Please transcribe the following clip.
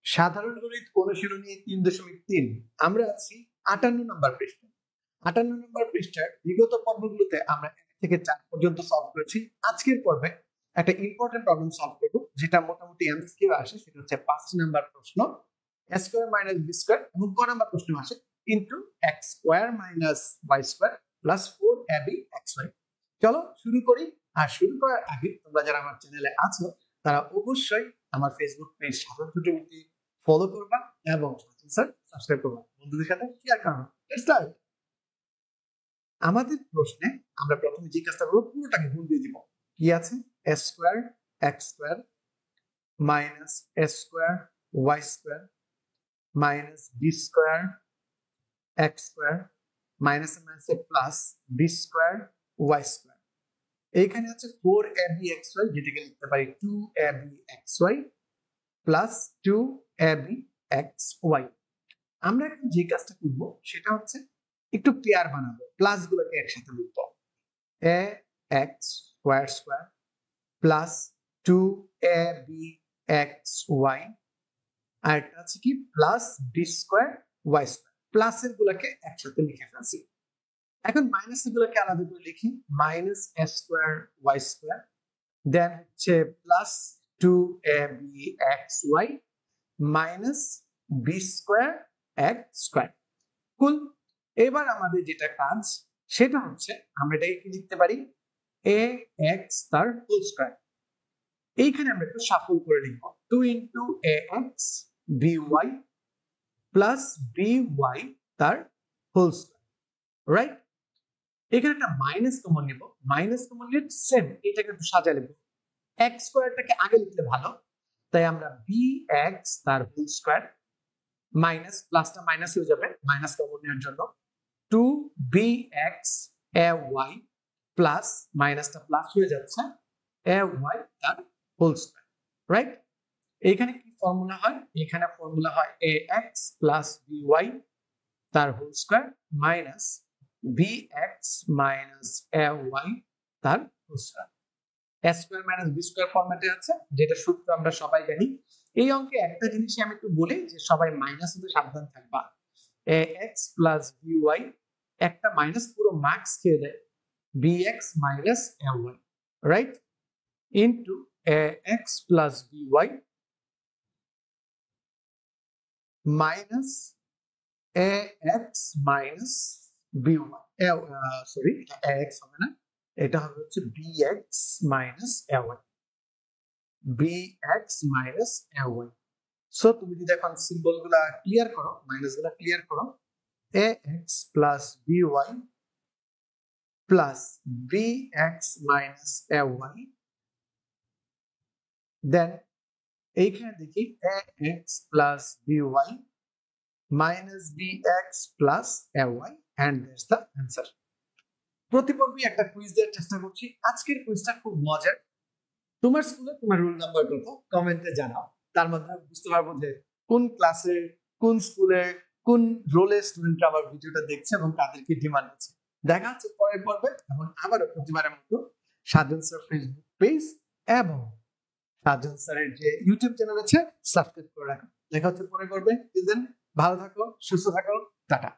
সাধারণ গণিত অনুশীলনী ৩.৩ আমরা আছি ৫৮ নম্বর পৃষ্ঠায়। ৫৮ নম্বর পৃষ্ঠার বিগত পর্বগুলোতে আমরা ১ থেকে ৪ পর্যন্ত সলভ করেছি। আজকের পর্বে একটা ইম্পর্টেন্ট প্রবলেম সলভ করব, যেটা মোটামুটি এমসিকিউ আসে। সেটা হচ্ছে ৫ নম্বর প্রশ্ন, a square minus b square, এবং ক নম্বর প্রশ্ন আসে into x square minus y square plus 4ab xy। চলো শুরু করি। আর শুরু করার আগে তোমরা যারা আমার চ্যানেলে আছো তারা অবশ্যই আমার ফেসবুক পেজ সাধারণ ত্রুটি ফলো করবা এবং সাবস্ক্রাইব করবা, বন্ধুদের সাথে শেয়ার করবা। Let's start. আমাদের প্রশ্নে আমরা প্রথমে যে কাজটা করব, পুরোটাকে গুণ দিয়ে দিব। কি আছে? a square x square minus a square y square minus b square x square minus minus plus b square y square. এইখানে আছে 4ab xy, যেটাকে লিখতে পারি 2ab xy plus 2ab xy। আমরা এখন যে কাজটা করব সেটা হচ্ছে একটু পেয়ার বানাবো, প্লাস গুলোকে একসাথে লিখবো। a x square square plus 2ab xy, আর এটা আছে কি plus b square y square. প্লাসের গুলোকে একসাথে লিখে ফেলছি। এখন মাইনাসের গুলোকে আলাদা করে লিখি। Minus a square y square, then হচ্ছে plus 2ab xy minus b square x square. Cool. এবার আমাদের যেটা কাজ সেটা হচ্ছে আমরা এটাকে কি লিখতে পারি, ax তার হোল স্কয়ার। এইখানে আমরা একটু শাফল করে লিখব, 2 into ax by plus by তার হোল স্কয়ার, রাইট? এখানে একটা মাইনাস কমন নিব। মাইনাস কমন নিয়ে সেম এটাকে একটু সাজায় লিখব। x স্কয়ারটাকে আগে লিখলে ভালো, তাই আমরা bx তার হোল স্কয়ার মাইনাস প্লাসটা মাইনাস হয়ে যাবে মাইনাস কমন নেওয়ার জন্য, 2bx ay প্লাস মাইনাসটা প্লাস হয়ে যাচ্ছে ay তার হোল স্কয়ার, রাইট? এইখানে কি ফর্মুলা হয়? এখানে ফর্মুলা হয় ax প্লাস by তার whole square minus bx minus ay তার whole square. a square minus b square ফরম্যাটে আছে, যেটা সূত্র আমরা সবাই জানি। এই অঙ্কে একটা জিনিসই আমি একটু বলি যে সবাই মাইনাস হতে সাবধান থাকবা। ax প্লাস by, একটা মাইনাস পুরো মার্কস খেয়ে দেয়, bx minus ay, right? Into ax plus by minus ax minus by, sorry ax হবে না, এটা হবে হচ্ছে bx minus ay, bx minus ay। So তুমি যদি এখন সিম্বল গুলা ক্লিয়ার করো, মাইনাস গুলা ক্লিয়ার করো, ax plus by plus bx minus ay, দেন এইখানে দেখি ax plus by minus bx plus ay, and that's the answer। প্রতি পর্বে একটা কুইজ দেওয়ার চেষ্টা করছি। আজকের কুইজটা খুব মজার। তোমার স্কুলে তোমার রোল নাম্বার কত কমেন্টে জানাও, তার মাধ্যমে বুঝতে পারবো যে কোন ক্লাসের, কোন স্কুলের, কোন রোলের স্টুডেন্টরা আমার ভিডিওটা দেখছে এবং তাদেরকে ডিমান্ড আছে। দেখা হচ্ছে পরের পর্বে, এবং আবারও প্রতিবারের মতো সাজন স্যার ফেসবুক পেজ এবং সাজন স্যারের যে ইউটিউব চ্যানেল আছে সাবস্ক্রাইব করে রাখো। দেখা হচ্ছে পরের পর্বে। ভালো থাকো, সুস্থ থাকো, টাটা।